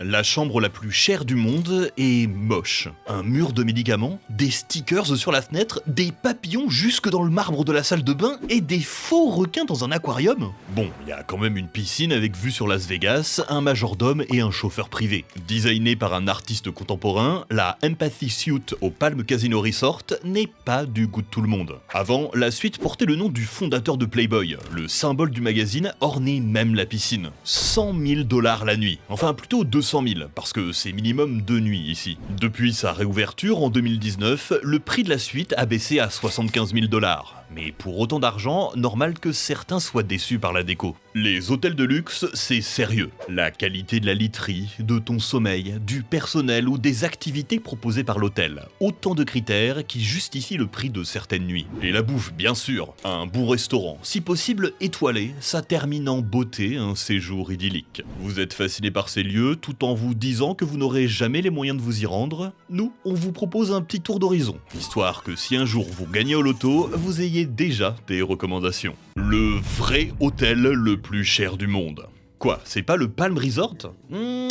La chambre la plus chère du monde est moche. Un mur de médicaments, des stickers sur la fenêtre, des papillons jusque dans le marbre de la salle de bain et des faux requins dans un aquarium. Bon, il y a quand même une piscine avec vue sur Las Vegas, un majordome et un chauffeur privé. Designée par un artiste contemporain, la Empathy Suite au Palm Casino Resort n'est pas du goût de tout le monde. Avant, la suite portait le nom du fondateur de Playboy. Le symbole du magazine ornait même la piscine. 100 000 $ la nuit. Enfin, plutôt 200 000, parce que c'est minimum 2 nuits ici. Depuis sa réouverture en 2019, le prix de la suite a baissé à 75 000 $. Mais pour autant d'argent, normal que certains soient déçus par la déco. Les hôtels de luxe, c'est sérieux. La qualité de la literie, de ton sommeil, du personnel ou des activités proposées par l'hôtel. Autant de critères qui justifient le prix de certaines nuits. Et la bouffe, bien sûr. Un bon restaurant, si possible étoilé, ça termine en beauté un séjour idyllique. Vous êtes fasciné par ces lieux tout en vous disant que vous n'aurez jamais les moyens de vous y rendre. Nous, on vous propose un petit tour d'horizon, histoire que si un jour vous gagnez au loto, vous ayez déjà des recommandations. Le vrai hôtel le plus cher du monde. Quoi, c'est pas le Palm Resort ?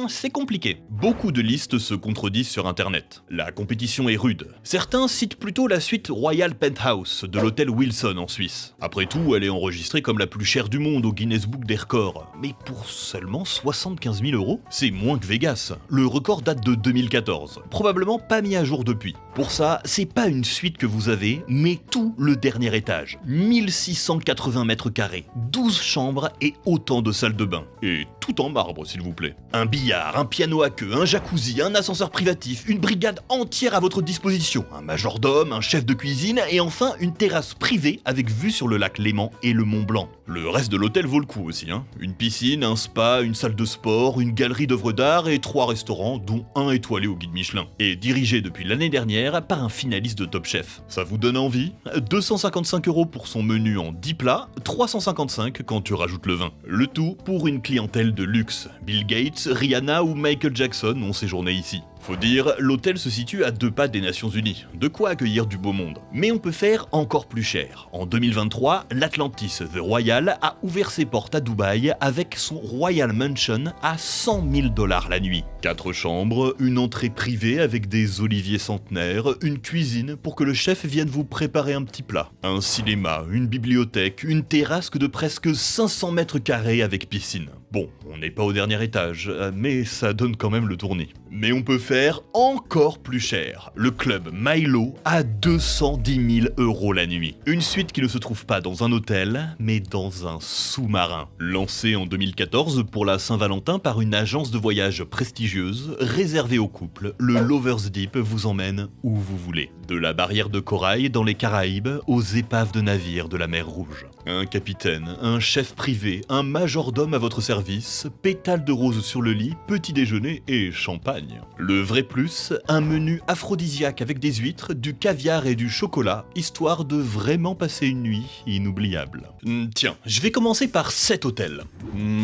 C'est compliqué. Beaucoup de listes se contredisent sur internet. La compétition est rude. Certains citent plutôt la suite Royal Penthouse de l'hôtel Wilson en Suisse. Après tout, elle est enregistrée comme la plus chère du monde au Guinness Book des records. Mais pour seulement 75 000 €, c'est moins que Vegas. Le record date de 2014. Probablement pas mis à jour depuis. Pour ça, c'est pas une suite que vous avez, mais tout le dernier étage. 1680 mètres carrés, 12 chambres et autant de salles de bain. Et tout en marbre, s'il vous plaît. Un billard, un piano à queue, un jacuzzi, un ascenseur privatif, une brigade entière à votre disposition, un majordome, un chef de cuisine et enfin une terrasse privée avec vue sur le lac Léman et le Mont Blanc. Le reste de l'hôtel vaut le coup aussi, hein. Une piscine, un spa, une salle de sport, une galerie d'œuvres d'art et 3 restaurants, dont un étoilé au guide Michelin. Et dirigé depuis l'année dernière par un finaliste de Top Chef. Ça vous donne envie ? 255 € pour son menu en 10 plats, 355 quand tu rajoutes le vin. Le tout pour une clientèle de luxe. Bill Gates, Rihanna ou Michael Jackson ont séjourné ici. Faut dire, l'hôtel se situe à 2 pas des Nations Unies, de quoi accueillir du beau monde. Mais on peut faire encore plus cher. En 2023, l'Atlantis The Royal a ouvert ses portes à Dubaï avec son Royal Mansion à 100 000 $ la nuit. 4 chambres, une entrée privée avec des oliviers centenaires, une cuisine pour que le chef vienne vous préparer un petit plat, un cinéma, une bibliothèque, une terrasse de presque 500 mètres carrés avec piscine. Bon, on n'est pas au dernier étage, mais ça donne quand même le tournis. Mais on peut faire encore plus cher. Le club Milo à 210 000 € la nuit. Une suite qui ne se trouve pas dans un hôtel, mais dans un sous-marin. Lancé en 2014 pour la Saint-Valentin par une agence de voyage prestigieuse, réservée aux couples, le Lovers Deep vous emmène où vous voulez. De la barrière de corail dans les Caraïbes aux épaves de navires de la mer Rouge. Un capitaine, un chef privé, un majordome à votre service, pétales de rose sur le lit, petit déjeuner et champagne. Le vrai plus, un menu aphrodisiaque avec des huîtres, du caviar et du chocolat, histoire de vraiment passer une nuit inoubliable. Tiens, je vais commencer par cet hôtel.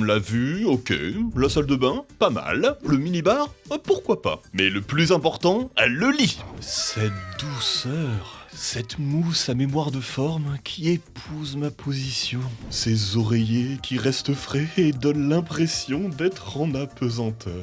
La vue, ok. La salle de bain, pas mal. Le minibar, pourquoi pas. Mais le plus important, le lit. Cette douceur... Cette mousse à mémoire de forme qui épouse ma position. Ces oreillers qui restent frais et donnent l'impression d'être en apesanteur.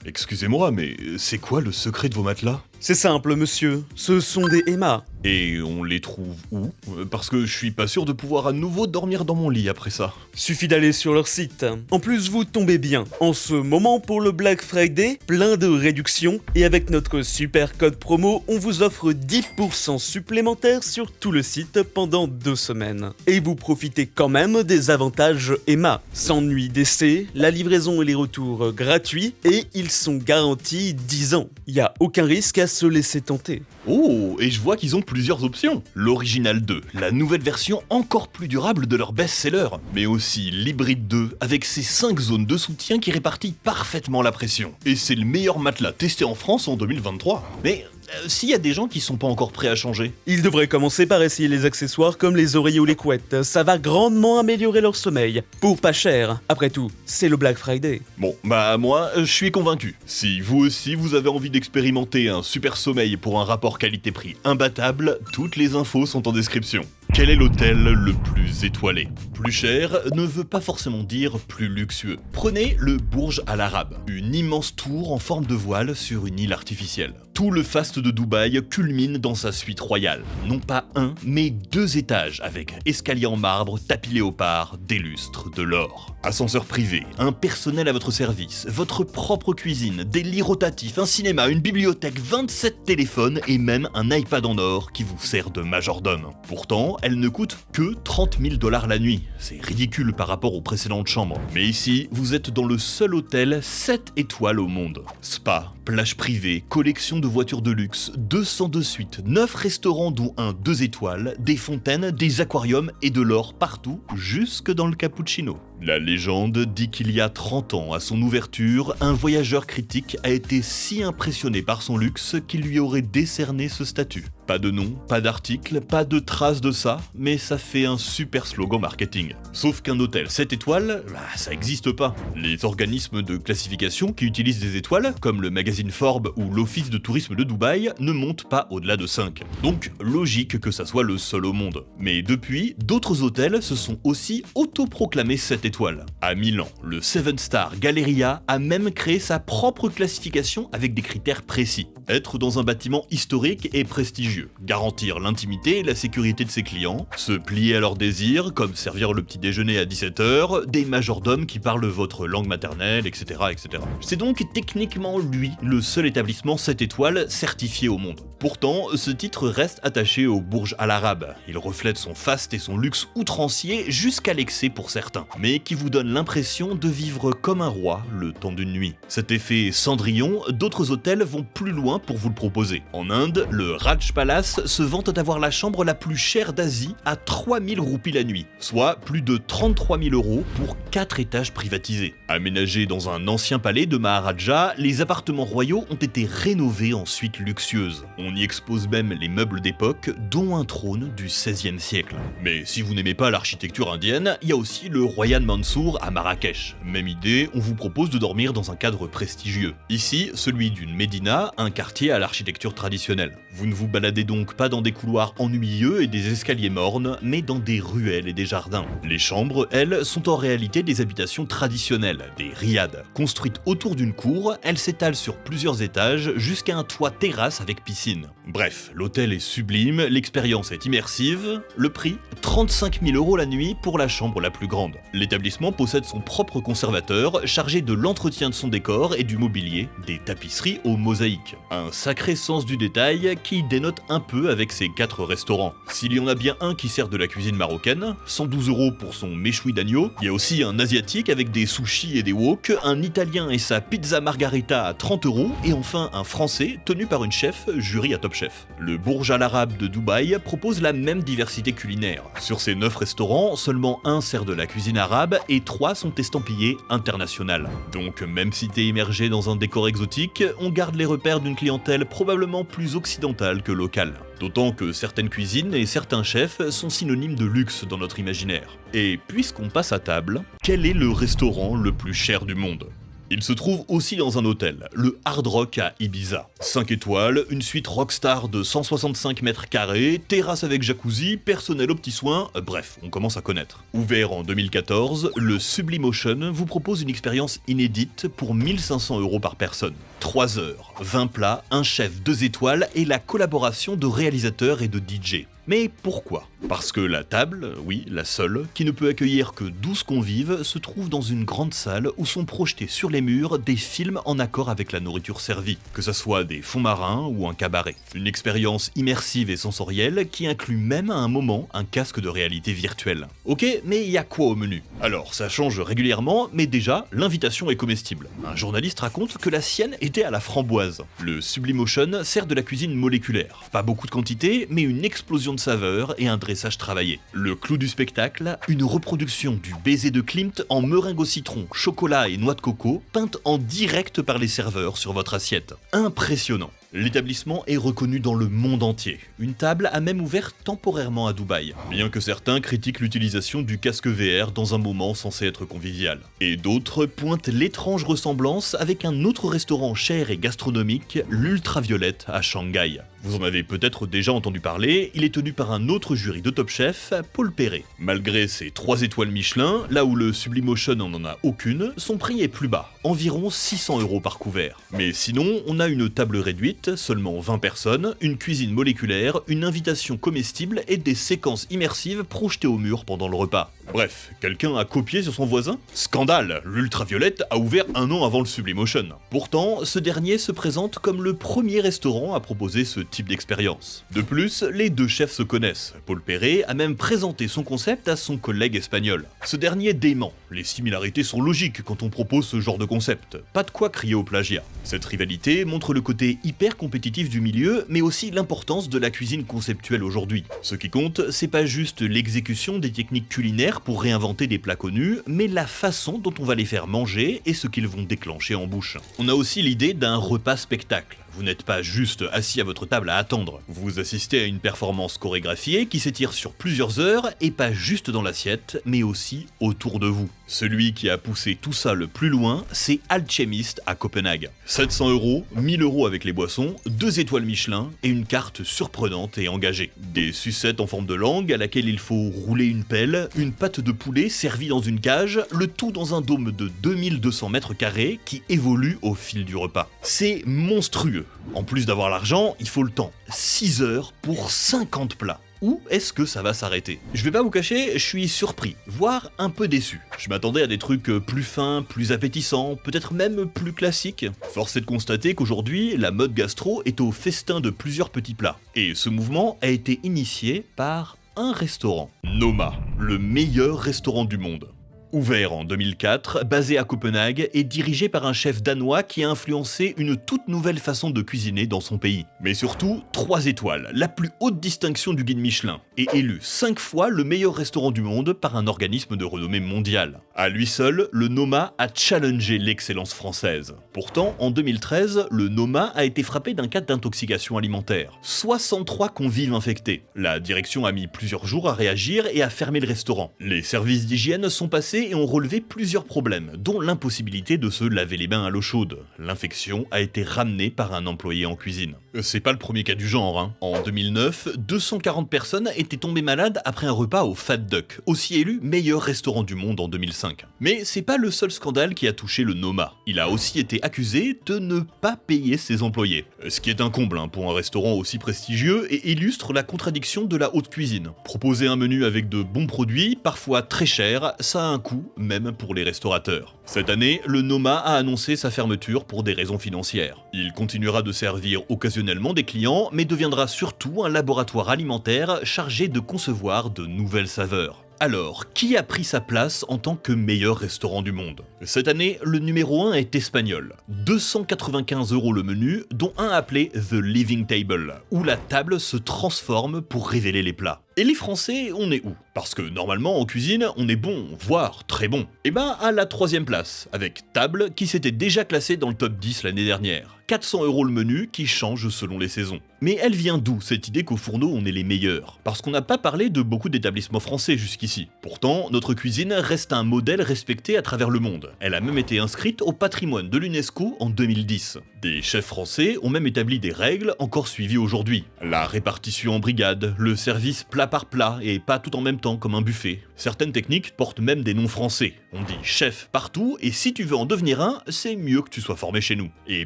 Excusez-moi, mais c'est quoi le secret de vos matelas ? C'est simple, monsieur. Ce sont des Emma. Et on les trouve où ? Parce que je suis pas sûr de pouvoir à nouveau dormir dans mon lit après ça. Suffit d'aller sur leur site. En plus, vous tombez bien. En ce moment, pour le Black Friday, plein de réductions. Et avec notre super code promo, on vous offre 10% supplémentaires sur tout le site pendant 2 semaines. Et vous profitez quand même des avantages Emma. Sans nuit d'essai, la livraison et les retours gratuits. Et ils sont garantis 10 ans. Il n'y a aucun risque à se laisser tenter. Oh, et je vois qu'ils ont plusieurs options. L'Original 2, la nouvelle version encore plus durable de leur best-seller, mais aussi l'Hybride 2 avec ses 5 zones de soutien qui répartit parfaitement la pression. Et c'est le meilleur matelas testé en France en 2023. Mais s'il y a des gens qui sont pas encore prêts à changer. Ils devraient commencer par essayer les accessoires comme les oreillers ou les couettes, ça va grandement améliorer leur sommeil. Pour pas cher, après tout, c'est le Black Friday. Bon, bah moi, je suis convaincu. Si vous aussi vous avez envie d'expérimenter un super sommeil pour un rapport qualité-prix imbattable, toutes les infos sont en description. Quel est l'hôtel le plus étoilé? Plus cher ne veut pas forcément dire plus luxueux. Prenez le Burj Al Arab, une immense tour en forme de voile sur une île artificielle. Tout le faste de Dubaï culmine dans sa suite royale. Non pas un, mais 2 étages avec escalier en marbre, tapis léopard, des lustres, de l'or. Ascenseur privé, un personnel à votre service, votre propre cuisine, des lits rotatifs, un cinéma, une bibliothèque, 27 téléphones et même un iPad en or qui vous sert de majordome. Pourtant, elle ne coûte que 30 000 $ la nuit. C'est ridicule par rapport aux précédentes chambres. Mais ici, vous êtes dans le seul hôtel 7 étoiles au monde. Spa, plage privée, collection de voitures de luxe, 202 suites, 9 restaurants dont un 2 étoiles, des fontaines, des aquariums et de l'or partout, jusque dans le cappuccino. La légende dit qu'il y a 30 ans, à son ouverture, un voyageur critique a été si impressionné par son luxe qu'il lui aurait décerné ce statut. Pas de nom, pas d'article, pas de traces de ça, mais ça fait un super slogan marketing. Sauf qu'un hôtel 7 étoiles, ça existe pas. Les organismes de classification qui utilisent des étoiles, comme le magazine Forbes ou l'Office de tourisme de Dubaï, ne montent pas au-delà de 5. Donc logique que ça soit le seul au monde. Mais depuis, d'autres hôtels se sont aussi autoproclamés 7 étoiles. À Milan, le 7 Star Galleria a même créé sa propre classification avec des critères précis. Être dans un bâtiment historique et prestigieux, garantir l'intimité et la sécurité de ses clients, se plier à leurs désirs, comme servir le petit déjeuner à 17h, des majordomes qui parlent votre langue maternelle, etc. etc. C'est donc techniquement lui le seul établissement 7 étoiles certifié au monde. Pourtant, ce titre reste attaché au Burj Al Arab. Il reflète son faste et son luxe outrancier jusqu'à l'excès pour certains, mais qui vous donne l'impression de vivre comme un roi le temps d'une nuit. Cet effet Cendrillon, d'autres hôtels vont plus loin pour vous le proposer. En Inde, le Raj Palace se vante d'avoir la chambre la plus chère d'Asie à 3000 roupies la nuit, soit plus de 33 000 € pour 4 étages privatisés. Aménagés dans un ancien palais de Maharaja, les appartements royaux ont été rénovés en suites luxueuses. On y expose même les meubles d'époque, dont un trône du XVIe siècle. Mais si vous n'aimez pas l'architecture indienne, il y a aussi le Royan Mansour à Marrakech. Même idée, on vous propose de dormir dans un cadre prestigieux. Ici, celui d'une médina, un quartier à l'architecture traditionnelle. Vous ne vous baladez donc pas dans des couloirs ennuyeux et des escaliers mornes, mais dans des ruelles et des jardins. Les chambres, elles, sont en réalité des habitations traditionnelles, des riads. Construites autour d'une cour, elles s'étalent sur plusieurs étages jusqu'à un toit terrasse avec piscine. Bref, l'hôtel est sublime, l'expérience est immersive, le prix 35 000 € la nuit pour la chambre la plus grande. L'établissement possède son propre conservateur chargé de l'entretien de son décor et du mobilier, des tapisseries aux mosaïques. Un sacré sens du détail qui dénote un peu avec ses 4 restaurants. S'il y en a bien un qui sert de la cuisine marocaine, 112 € pour son méchoui d'agneau, il y a aussi un asiatique avec des sushis et des wok, un italien et sa pizza margarita à 30 €, et enfin un français tenu par une chef, jury à Top Chef. Le Burj Al Arab de Dubaï propose la même diversité culinaire. Sur ses 9 restaurants, seulement un sert de la cuisine arabe et 3 sont estampillés international. Donc même si t'es immergé dans un décor exotique, on garde les repères d'une clientèle probablement plus occidentale que locale. D'autant que certaines cuisines et certains chefs sont synonymes de luxe dans notre imaginaire. Et puisqu'on passe à table, quel est le restaurant le plus cher du monde ? Il se trouve aussi dans un hôtel, le Hard Rock à Ibiza. 5 étoiles, une suite rockstar de 165 mètres carrés, terrasse avec jacuzzi, personnel aux petits soins, bref, on commence à connaître. Ouvert en 2014, le Sublimotion vous propose une expérience inédite pour 1500 € par personne. 3 heures, 20 plats, un chef 2 étoiles et la collaboration de réalisateurs et de DJ. Mais pourquoi ? Parce que la table, oui, la seule, qui ne peut accueillir que 12 convives, se trouve dans une grande salle où sont projetés sur les murs des films en accord avec la nourriture servie, que ce soit des fonds marins ou un cabaret. Une expérience immersive et sensorielle qui inclut même à un moment un casque de réalité virtuelle. Ok, mais il y a quoi au menu ? Alors, ça change régulièrement, mais déjà, l'invitation est comestible. Un journaliste raconte que la sienne était à la framboise. Le Sublimotion sert de la cuisine moléculaire. Pas beaucoup de quantité, mais une explosion de saveurs et un dressage travaillé. Le clou du spectacle, une reproduction du baiser de Klimt en meringue au citron, chocolat et noix de coco, peinte en direct par les serveurs sur votre assiette. Impressionnant. L'établissement est reconnu dans le monde entier. Une table a même ouvert temporairement à Dubaï, bien que certains critiquent l'utilisation du casque VR dans un moment censé être convivial. Et d'autres pointent l'étrange ressemblance avec un autre restaurant cher et gastronomique, l'Ultraviolette à Shanghai. Vous en avez peut-être déjà entendu parler, il est tenu par un autre jury de Top Chef, Paul Perret. Malgré ses 3 étoiles Michelin, là où le Sublimotion n'en a aucune, son prix est plus bas, environ 600 € par couvert. Mais sinon, on a une table réduite, seulement 20 personnes, une cuisine moléculaire, une invitation comestible et des séquences immersives projetées au mur pendant le repas. Bref, quelqu'un a copié sur son voisin? Scandale, l'Ultraviolette a ouvert 1 an avant le Sublimotion. Pourtant, ce dernier se présente comme le premier restaurant à proposer ce type d'expérience. De plus, les deux chefs se connaissent. Paul Perret a même présenté son concept à son collègue espagnol. Ce dernier dément. Les similarités sont logiques quand on propose ce genre de concept. Pas de quoi crier au plagiat. Cette rivalité montre le côté hyper compétitif du milieu, mais aussi l'importance de la cuisine conceptuelle aujourd'hui. Ce qui compte, c'est pas juste l'exécution des techniques culinaires pour réinventer des plats connus, mais la façon dont on va les faire manger et ce qu'ils vont déclencher en bouche. On a aussi l'idée d'un repas spectacle. Vous n'êtes pas juste assis à votre table à attendre. Vous assistez à une performance chorégraphiée qui s'étire sur plusieurs heures et pas juste dans l'assiette, mais aussi autour de vous. Celui qui a poussé tout ça le plus loin, c'est Alchemist à Copenhague. 700 €, 1000 € avec les boissons, 2 étoiles Michelin et une carte surprenante et engagée. Des sucettes en forme de langue à laquelle il faut rouler une pelle, une pâte de poulet servie dans une cage, le tout dans un dôme de 2200 mètres carrés qui évolue au fil du repas. C'est monstrueux. En plus d'avoir l'argent, il faut le temps. 6 heures pour 50 plats. Où est-ce que ça va s'arrêter? Je vais pas vous cacher, je suis surpris, voire un peu déçu. Je m'attendais à des trucs plus fins, plus appétissants, peut-être même plus classiques. Force est de constater qu'aujourd'hui, la mode gastro est au festin de plusieurs petits plats. Et ce mouvement a été initié par un restaurant. Noma, le meilleur restaurant du monde. Ouvert en 2004, basé à Copenhague et dirigé par un chef danois qui a influencé une toute nouvelle façon de cuisiner dans son pays. Mais surtout, 3 étoiles, la plus haute distinction du guide Michelin, et élu 5 fois le meilleur restaurant du monde par un organisme de renommée mondiale. À lui seul, le Noma a challengé l'excellence française. Pourtant, en 2013, le Noma a été frappé d'un cas d'intoxication alimentaire. 63 convives infectés. La direction a mis plusieurs jours à réagir et à fermer le restaurant. Les services d'hygiène sont passés et ont relevé plusieurs problèmes, dont l'impossibilité de se laver les mains à l'eau chaude. L'infection a été ramenée par un employé en cuisine. C'est pas le premier cas du genre, hein. En 2009, 240 personnes étaient tombées malades après un repas au Fat Duck, aussi élu meilleur restaurant du monde en 2005. Mais c'est pas le seul scandale qui a touché le Noma. Il a aussi été accusé de ne pas payer ses employés. Ce qui est un comble pour un restaurant aussi prestigieux et illustre la contradiction de la haute cuisine. Proposer un menu avec de bons produits, parfois très chers, ça a un coût, même pour les restaurateurs. Cette année, le Noma a annoncé sa fermeture pour des raisons financières. Il continuera de servir occasionnellement des clients, mais deviendra surtout un laboratoire alimentaire chargé de concevoir de nouvelles saveurs. Alors, qui a pris sa place en tant que meilleur restaurant du monde? Cette année, le numéro 1 est espagnol. 295 € le menu, dont un appelé The Living Table, où la table se transforme pour révéler les plats. Et les Français, on est où? Parce que normalement en cuisine, on est bon, voire très bon. Et ben à la 3e place, avec Table qui s'était déjà classée dans le top 10 l'année dernière. 400 € le menu qui change selon les saisons. Mais elle vient d'où cette idée qu'au fourneau on est les meilleurs? Parce qu'on n'a pas parlé de beaucoup d'établissements français jusqu'ici. Pourtant, notre cuisine reste un modèle respecté à travers le monde. Elle a même été inscrite au patrimoine de l'UNESCO en 2010. Des chefs français ont même établi des règles encore suivies aujourd'hui. La répartition en brigade, le service plat par plat et pas tout en même temps comme un buffet. Certaines techniques portent même des noms français. On dit chef partout et si tu veux en devenir un, c'est mieux que tu sois formé chez nous. Et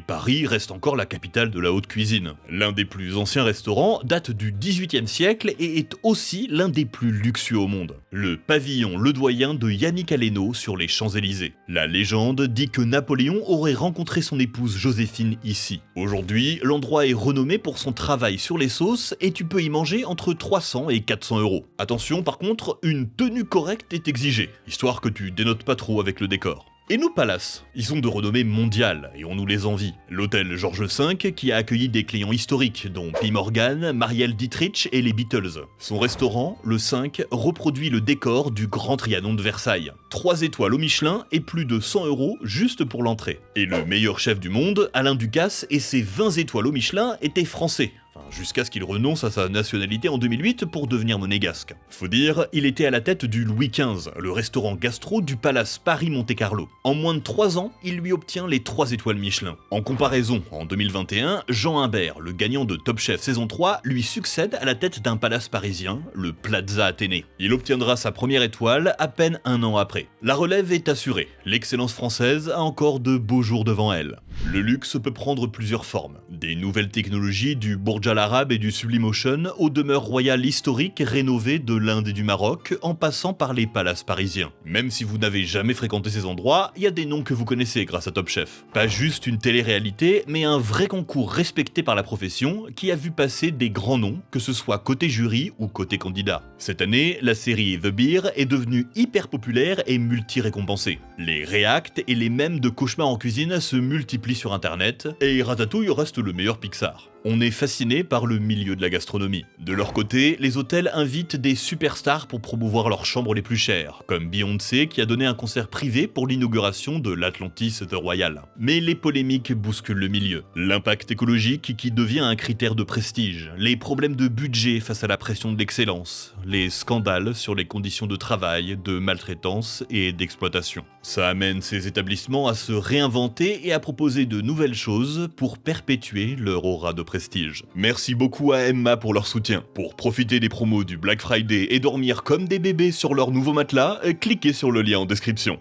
Paris reste encore la capitale de la haute cuisine. L'un des plus anciens restaurants date du XVIIIe siècle et est aussi l'un des plus luxueux au monde. Le pavillon Ledoyen de Yannick Aleno sur les Champs-Élysées. La légende dit que Napoléon aurait rencontré son épouse Joséphine ici. Aujourd'hui, l'endroit est renommé pour son travail sur les sauces et tu peux y manger entre 300 et 400 €. Attention par contre, une tenue correcte est exigée, histoire que tu dénotes pas trop avec le décor. Et nos palaces, ils sont de renommée mondiale et on nous les envie. L'hôtel George V qui a accueilli des clients historiques dont P. Morgan, Marielle Dietrich et les Beatles. Son restaurant, le 5, reproduit le décor du Grand Trianon de Versailles. 3 étoiles au Michelin et plus de 100 € juste pour l'entrée. Et le meilleur chef du monde, Alain Ducasse et ses 20 étoiles au Michelin étaient français. jusqu'à ce qu'il renonce à sa nationalité en 2008 pour devenir monégasque. Faut dire, il était à la tête du Louis XV, le restaurant gastro du Palace Paris-Monte-Carlo. En moins de 3 ans, il lui obtient les 3 étoiles Michelin. En comparaison, en 2021, Jean Imbert, le gagnant de Top Chef saison 3, lui succède à la tête d'un palace parisien, le Plaza Athénée. Il obtiendra sa première étoile à peine 1 an après. La relève est assurée, l'excellence française a encore de beaux jours devant elle. Le luxe peut prendre plusieurs formes. Des nouvelles technologies du Burj Al Arab et du Sublimotion aux demeures royales historiques rénovées de l'Inde et du Maroc en passant par les palaces parisiens. Même si vous n'avez jamais fréquenté ces endroits, il y a des noms que vous connaissez grâce à Top Chef. Pas juste une télé-réalité, mais un vrai concours respecté par la profession qui a vu passer des grands noms, que ce soit côté jury ou côté candidat. Cette année, la série The Beer est devenue hyper populaire et multi-récompensée. Les reacts et les mèmes de cauchemars en cuisine se multiplient sur internet, et Ratatouille reste le meilleur Pixar. On est fasciné par le milieu de la gastronomie. De leur côté, les hôtels invitent des superstars pour promouvoir leurs chambres les plus chères, comme Beyoncé qui a donné un concert privé pour l'inauguration de l'Atlantis The Royal. Mais les polémiques bousculent le milieu. L'impact écologique qui devient un critère de prestige, les problèmes de budget face à la pression de l'excellence, les scandales sur les conditions de travail, de maltraitance et d'exploitation. Ça amène ces établissements à se réinventer et à proposer de nouvelles choses pour perpétuer leur aura de prestige. Merci beaucoup à Emma pour leur soutien. Pour profiter des promos du Black Friday et dormir comme des bébés sur leur nouveau matelas, cliquez sur le lien en description.